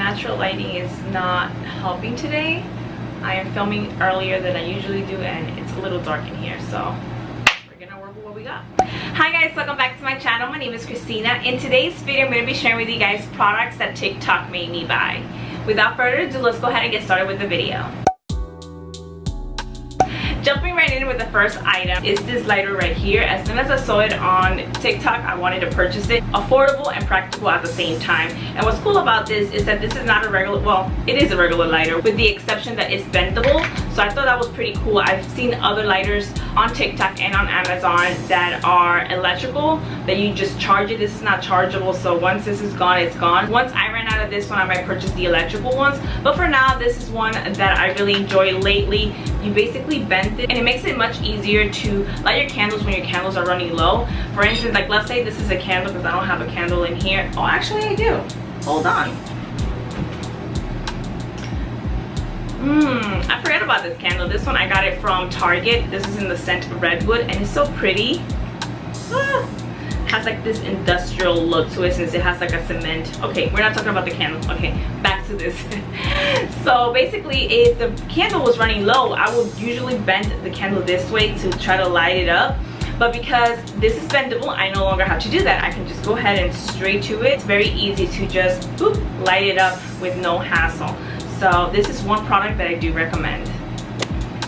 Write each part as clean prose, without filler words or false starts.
natural lighting is not helping today. I am filming earlier than I usually do and it's a little dark in here, so we're gonna work with what we got. Hi guys, welcome back to my channel. My name is Cristina. In today's video, I'm going to be sharing with you guys products that TikTok made me buy. Without further ado, let's go ahead and get started with the video. Jumping right in with the first item is this lighter right here. As soon as I saw it on TikTok, I wanted to purchase it. Affordable and practical at the same time. And what's cool about this is that this is not a regular, well, it is a regular lighter with the exception that it's bendable. So I thought that was pretty cool. I've seen other lighters on TikTok and on Amazon that are electrical, that you just charge it. This is not chargeable, so once this is gone, it's gone. Once I ran out of this one, I might purchase the electrical ones. But for now, this is one that I really enjoy lately. You basically bend it and it makes it much easier to light your candles when your candles are running low. For instance, like let's say this is a candle, because I don't have a candle in here. Oh, actually I do. Hold on. I forgot about this candle. This one I got it from Target. This is in the scent Redwood and it's so pretty. Has like this industrial look to it since it has like a cement. Okay, we're not talking about the candle. Okay, back to this. So basically, if the candle was running low, I would usually bend the candle this way to try to light it up. But because this is bendable, I no longer have to do that. I can just go ahead and straight to it. It's very easy to just boop, light it up with no hassle. So this is one product that I do recommend.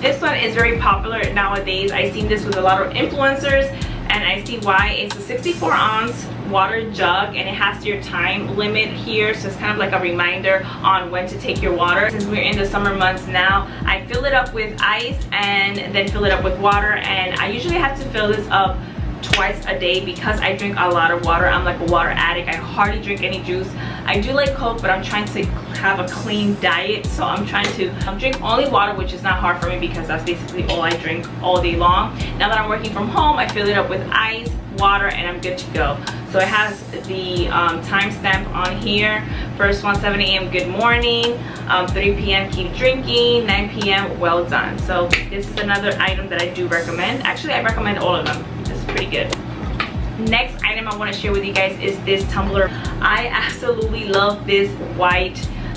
This one is very popular nowadays. I've seen this with a lot of influencers and I see why. It's a 64-ounce water jug and it has your time limit here, so it's kind of like a reminder on when to take your water. Since we're in the summer months now, I fill it up with ice and then fill it up with water, and I usually have to fill this up twice a day because I drink a lot of water. I'm like a water addict. I hardly drink any juice. I do like Coke, but I'm trying to have a clean diet, so I'm trying to drink only water, which is not hard for me because that's basically all I drink all day long. Now that I'm working from home, I fill it up with ice, water, and I'm good to go. So it has the timestamp on here. First one, 7 a.m. good morning, 3 p.m. keep drinking, 9 p.m. well done. So this is another item that I do recommend. Actually, I recommend all of them. This is pretty good. Next item I want to share with you guys is this tumbler. I absolutely love this white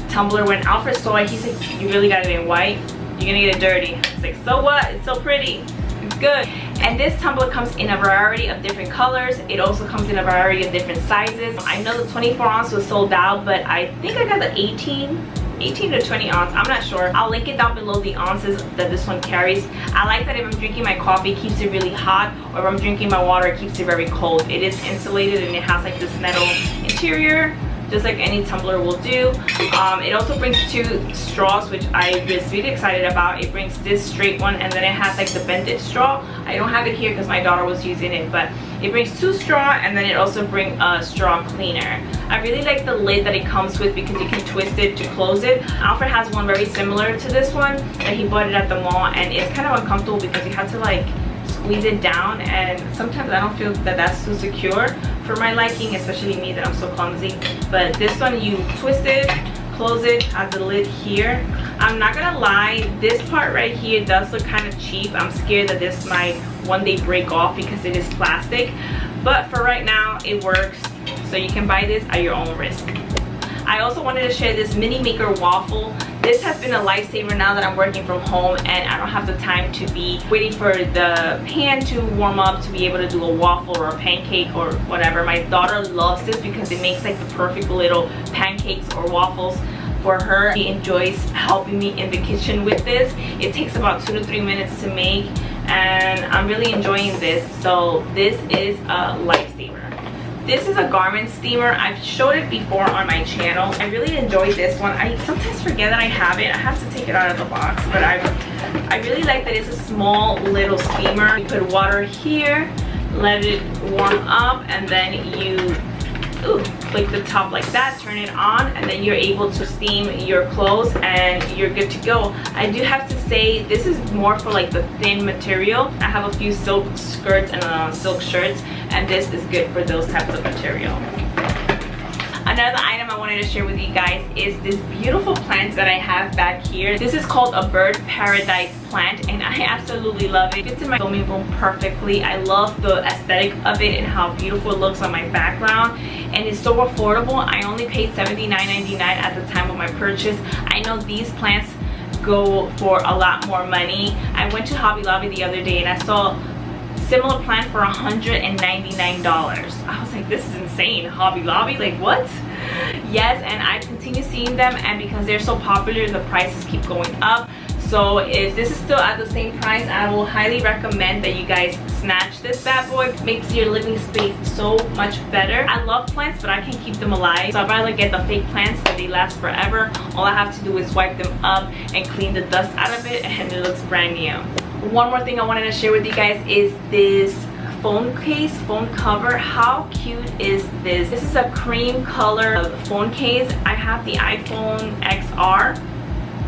tumbler. When Alfred saw it, he said, "You really got it in white? You're gonna get it dirty." I was like, so what? It's so pretty. It's good. And this tumbler comes in a variety of different colors. It also comes in a variety of different sizes. I know the 24 ounce was sold out, but I think I got the 18 to 20 ounce. I'm not sure. I'll link it down below the ounces that this one carries. I like that if I'm drinking my coffee, it keeps it really hot, or if I'm drinking my water, it keeps it very cold. It is insulated and it has like this metal interior, just like any tumbler will do. It also brings 2 straws, which I was really excited about. It brings this straight one and then it has like the bended straw. I don't have it here because my daughter was using it, but it brings 2 straw and then it also brings a straw cleaner. I really like the lid that it comes with because you can twist it to close it. Alfred has one very similar to this one that he bought it at the mall, and it's kind of uncomfortable because you have to like squeeze it down, and sometimes I don't feel that that's too secure for my liking, especially me that I'm so clumsy. But this one, you twist it, close it, has the lid here. I'm not gonna lie, this part right here does look kind of cheap. I'm scared that this might one day break off because it is plastic, but for right now it works, so you can buy this at your own risk. I also wanted to share this mini maker waffle. This has been a lifesaver now that I'm working from home and I don't have the time to be waiting for the pan to warm up to be able to do a waffle or a pancake or whatever. My daughter loves this because it makes like the perfect little pancakes or waffles for her. She enjoys helping me in the kitchen with this. It takes about 2 to 3 minutes to make and I'm really enjoying this. So this is a lifesaver. This is a garment steamer. I've showed it before on my channel. I really enjoy this one. I sometimes forget that I have it. I have to take it out of the box, but I really like that it's a small little steamer. You put water here, let it warm up, and then you click the top like that, turn it on, and then you're able to steam your clothes and you're good to go. I do have to say this is more for like the thin material. I have a few silk skirts and silk shirts, and this is good for those types of material. Another item I wanted to share with you guys is this beautiful plant that I have back here. This is called a bird paradise plant, and I absolutely love it. It fits in my filming room perfectly. I love the aesthetic of it and how beautiful it looks on my background, and it's so affordable. I only paid $79.99 at the time of my purchase. I know these plants go for a lot more money. I went to Hobby Lobby the other day and I saw similar plant for $199. I was like, this is insane. Hobby Lobby, like what? Yes, and I continue seeing them, and because they're so popular, the prices keep going up. So if this is still at the same price, I will highly recommend that you guys snatch this bad boy. It makes your living space so much better. I love plants, but I can't keep them alive, so I'd rather get the fake plants that they last forever. All I have to do is wipe them up and clean the dust out of it, and it looks brand new. One more thing I wanted to share with you guys is this phone case, phone cover. How cute is this? This is a cream color phone case. I have the iPhone XR.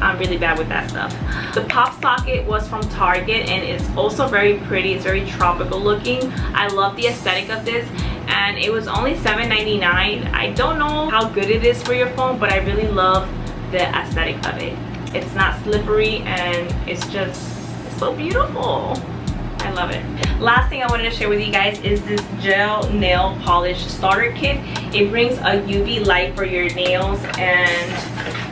I'm really bad with that stuff. The pop socket was from Target, and it's also very pretty. It's very tropical looking. I love the aesthetic of this, and it was only $7.99. I don't know how good it is for your phone, but I really love the aesthetic of it. It's not slippery, and it's so beautiful. I love it. Last thing I wanted to share with you guys is this gel nail polish starter kit. It brings a UV light for your nails, and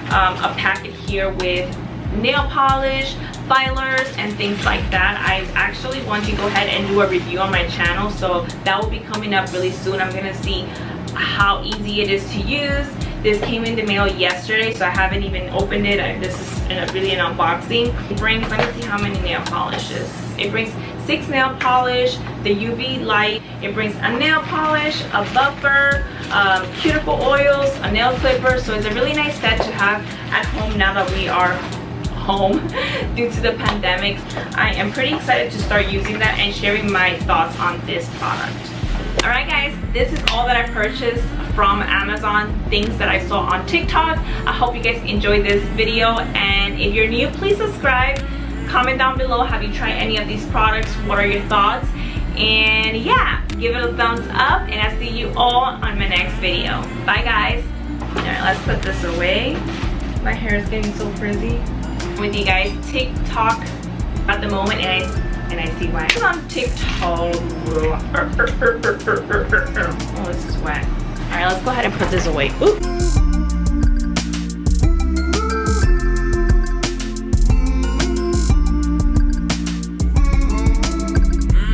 a packet here with nail polish, filers, and things like that. I actually want to go ahead and do a review on my channel, so that will be coming up really soon. I'm gonna see how easy it is to use. This came in the mail yesterday, so I haven't even opened it. This is really an unboxing. It brings, let me see how many nail polishes. It brings 6 nail polish, the UV light. It brings a nail polish, a buffer, cuticle oils, a nail clipper. So it's a really nice set to have at home now that we are home due to the pandemic. I am pretty excited to start using that and sharing my thoughts on this product. Alright guys, this is all that I purchased from Amazon, things that I saw on TikTok. I hope you guys enjoyed this video, and if you're new, please subscribe. Comment down below, have you tried any of these products? What are your thoughts? And yeah, give it a thumbs up, and I'll see you all on my next video. Bye guys. Alright, let's put this away. My hair is getting so frizzy. With you guys, TikTok at the moment, and I see why. I'm on TikTok. Oh, this is wet. Alright, let's go ahead and put this away. Ooh.